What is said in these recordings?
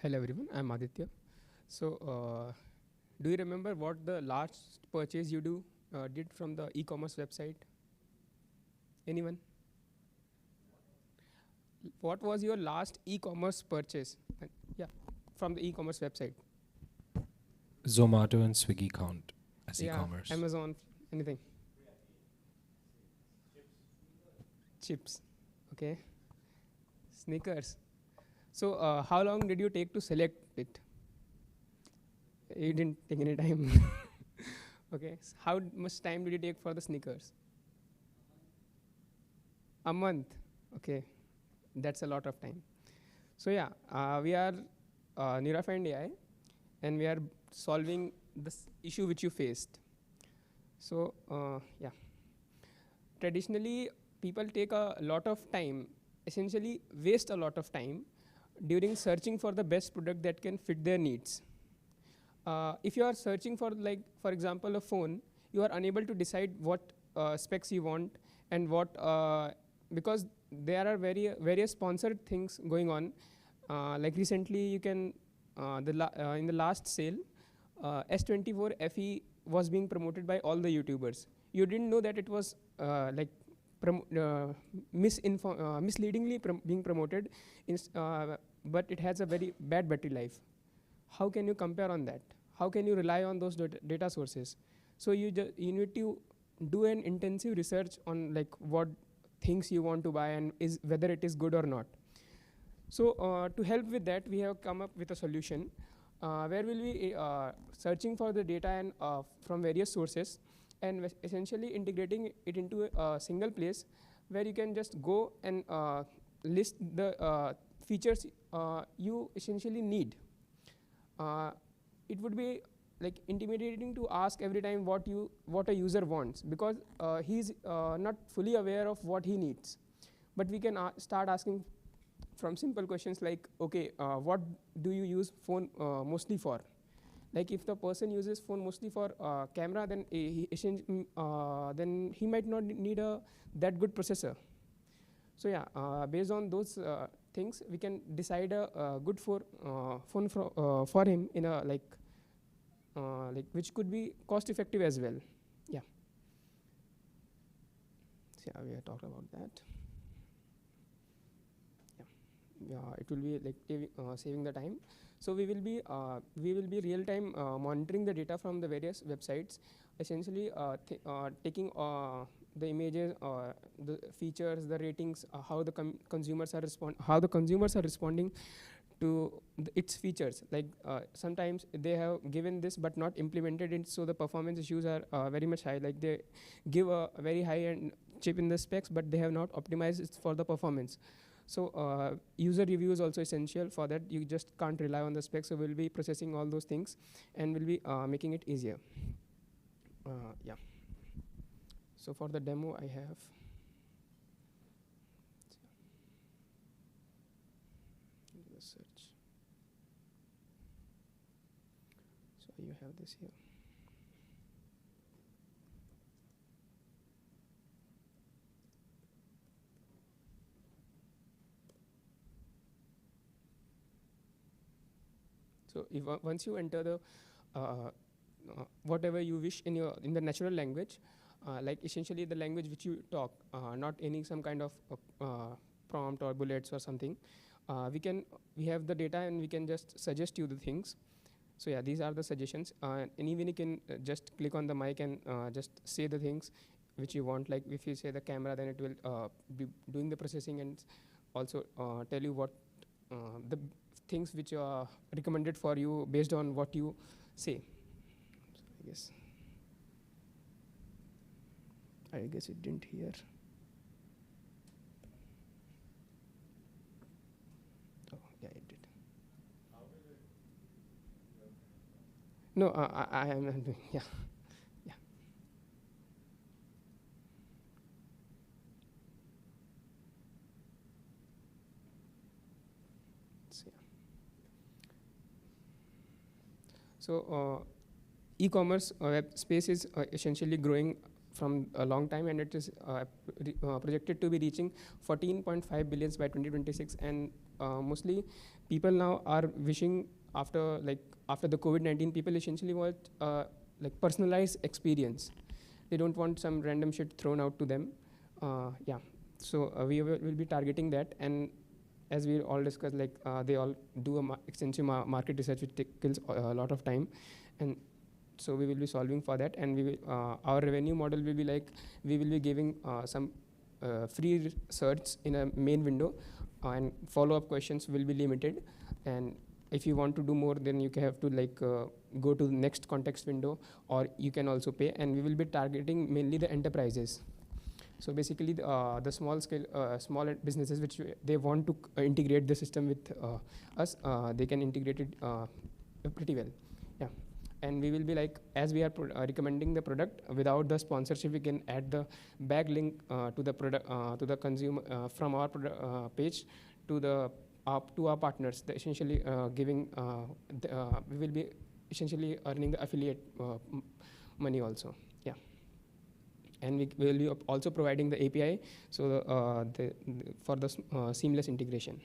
Hello everyone, I'm Aditya. Do you remember what the last purchase you did from the e-commerce website? Anyone? What was your last e-commerce purchase? Yeah, from the e-commerce website. Zomato and Swiggy count as Yeah, e-commerce. Amazon, anything. Chips. Okay. Sneakers. How long did you take to select it? You didn't take any time. Okay. How much time did you take for the sneakers? A month. Okay. That's a lot of time. We are Neurafind.ai, and we are solving this issue which you faced. Traditionally, people take a lot of time, essentially waste a lot of time during searching for the best product that can fit their needs. If you are searching for, like, for example, a phone, you are unable to decide what specs you want and because there are various sponsored things going on. Like recently, you can in the last sale, S24 FE was being promoted by all the YouTubers. You didn't know that it was misleadingly being promoted, but it has a very bad battery life. How can you compare on that? How can you rely on those data sources? So you need to do an intensive research on like what things you want to buy and whether it is good or not. To help with that, we have come up with a solution where we'll be searching for the data and from various sources and essentially integrating it into a single place where you can just go and list the features you essentially need. It would be like intimidating to ask every time what a user wants, because he's not fully aware of what he needs. But we can start asking from simple questions like, okay, what do you use phone mostly for? Like if the person uses phone mostly for camera, then he might not need that good processor. Based on those things, we can decide a good phone for him in a like which could be cost effective as well. Yeah. So yeah, we have talked about that. It will be like saving the time. So we will be real time monitoring the data from the various websites, essentially taking the images, the features, the ratings, how the consumers are responding to its features. Like sometimes they have given this but not implemented it, so the performance issues are very much high. Like they give a very high end chip in the specs, but they have not optimized it for the performance. So user review is also essential for that. You just can't rely on the specs. So we'll be processing all those things and we'll be making it easier. Yeah. So for the demo, I have. The search. So you have this here. So if once you enter the whatever you wish in the natural language, like essentially the language which you talk, not any some kind of prompt or bullets or something, we have the data and we can just suggest you the things. So yeah, these are the suggestions, and even you can just click on the mic and just say the things which you want. Like if you say the camera, then it will be doing the processing and also tell you what the things which are recommended for you based on what you say. So I guess it didn't hear. Oh yeah, it did. No, I am not doing. Yeah. So e-commerce web space is essentially growing from a long time, and it is projected to be reaching 14.5 billions by 2026. And mostly people now are wishing after the COVID-19, people essentially want like personalized experience. They don't want some random shit thrown out to them. Yeah, so we will be targeting that. And as we all discussed, like they all do a extensive market research, which kills a lot of time. And so we will be solving for that. And we will, our revenue model will be like, we will be giving some free search in a main window, and follow-up questions will be limited. And if you want to do more, then you have to like go to the next context window, or you can also pay. And we will be targeting mainly the enterprises. So basically the small scale, small businesses which they want to integrate the system with us, they can integrate it pretty well. Yeah. And we will be like, as we are recommending the product without the sponsorship, we can add the back link to the product, to the consumer, from our page to the to our partners. The essentially giving, we will be essentially earning the affiliate money also. Yeah. And we will be also providing the API, so for the seamless integration.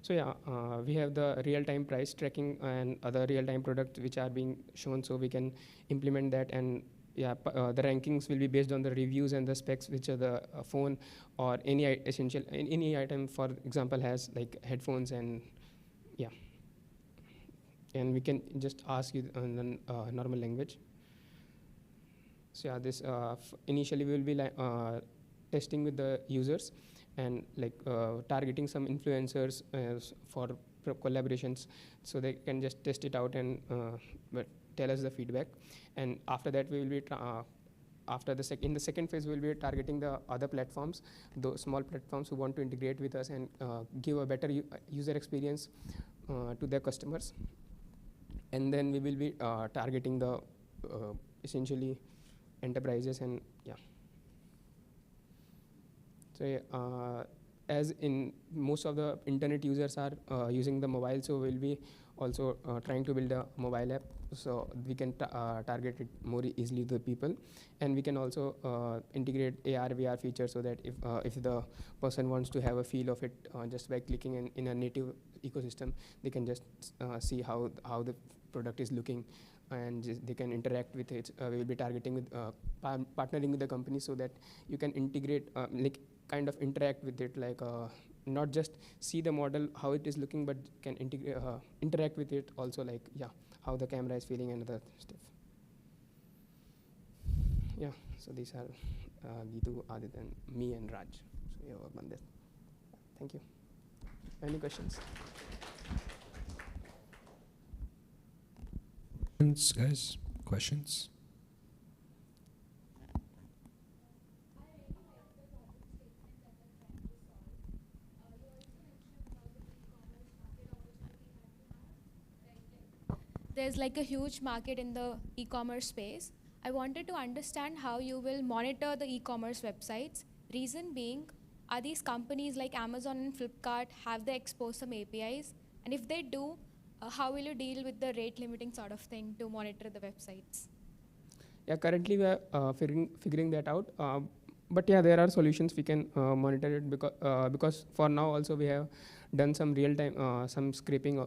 So yeah, we have the real-time price tracking and other real-time products which are being shown, so we can implement that. And yeah, the rankings will be based on the reviews and the specs, which are the phone or any essential any item, for example, has like headphones. And yeah, and we can just ask you in the normal language. So yeah, this initially we will be like testing with the users, and like targeting some influencers for collaborations, so they can just test it out and tell us the feedback. And after that, we will be in the second phase, we will be targeting the other platforms, those small platforms who want to integrate with us and give a better user experience to their customers. And then we will be targeting the essentially enterprises. And yeah. So as in most of the internet users are using the mobile, so we'll be also trying to build a mobile app, so we can target it more easily to the people. And we can also integrate AR VR features, so that if the person wants to have a feel of it just by clicking in a native ecosystem, they can just see how the product is looking, and they can interact with it. We will be targeting with partnering with the company, so that you can integrate like kind of interact with it, like not just see the model how it is looking, but can interact with it also, like yeah, how the camera is feeling and other stuff. Yeah, so these are Geethu, Aditya, and me, and Raj. So we have worked on this. Thank you. Any questions? Guys, questions? There's like a huge market in the e-commerce space. I wanted to understand how you will monitor the e-commerce websites. Reason being, are these companies like Amazon and Flipkart, have they exposed some APIs? And if they do, how will you deal with the rate limiting sort of thing to monitor the websites? Yeah, currently we are figuring that out. But yeah, there are solutions we can monitor it, because for now also we have done some real-time some scraping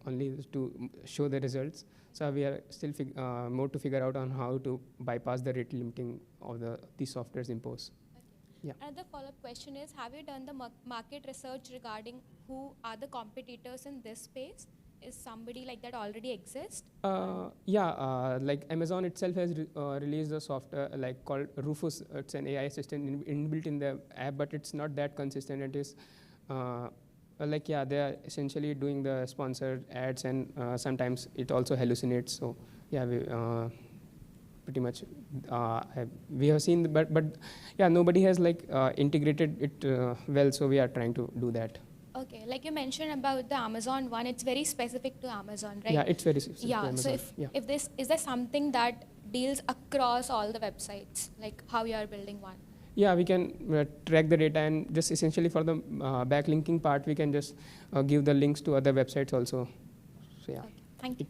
only to show the results. So we are still more to figure out on how to bypass the rate limiting of these softwares imposed. Okay. Yeah. Another follow-up question is, have you done the market research regarding who are the competitors in this space? Is somebody like that already exist? Yeah, like Amazon itself has released a software like called Rufus. It's an AI assistant inbuilt in the app, but it's not that consistent. It is like, yeah, they are essentially doing the sponsored ads, and sometimes it also hallucinates. So yeah, we pretty much we have seen, but yeah, nobody has like integrated it well. So we are trying to do that. Okay, like you mentioned about the Amazon one, it's very specific to Amazon, right? Yeah, it's very specific to Amazon. So is there something that deals across all the websites, like how you are building one? Yeah, we can track the data, and just essentially for the backlinking part, we can just give the links to other websites also. So yeah. Okay, thank you.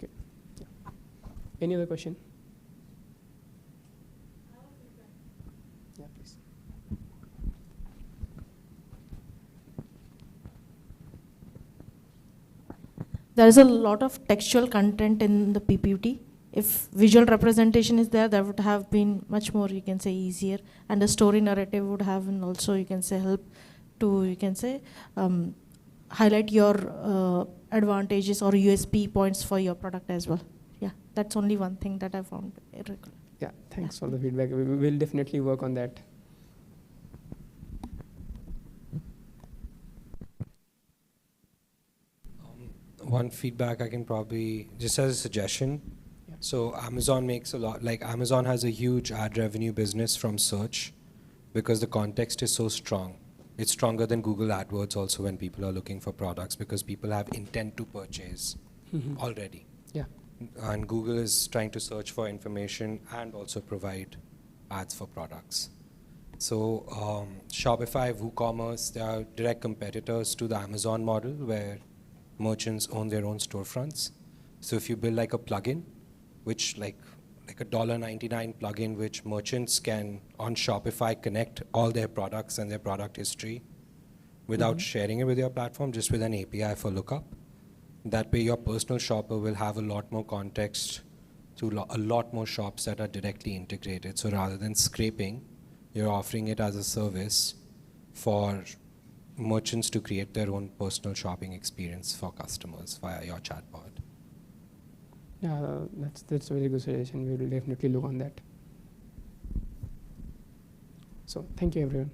Yeah. Any other question? there's a lot of textual content in the PPT. If visual representation is there, that would have been much more, you can say, easier, and the story narrative would have been also, you can say, help to, you can say, highlight your advantages or USP points for your product as well. Yeah, that's only one thing that I found irregular. Yeah, thanks for the feedback. We will definitely work on that. One feedback I can probably, just as a suggestion. Yeah. So Amazon makes a lot, like Amazon has a huge ad revenue business from search because the context is so strong. It's stronger than Google AdWords also when people are looking for products because people have intent to purchase already. Yeah. And Google is trying to search for information and also provide ads for products. So Shopify, WooCommerce, they are direct competitors to the Amazon model where merchants own their own storefronts. So if you build like a plugin, which like a $1.99 plugin, which merchants can on Shopify connect all their products and their product history without sharing it with your platform, just with an API for lookup. That way your personal shopper will have a lot more context to a lot more shops that are directly integrated. So rather than scraping, you're offering it as a service for merchants to create their own personal shopping experience for customers via your chatbot. Yeah, that's a very good suggestion. We will definitely look on that. So thank you, everyone.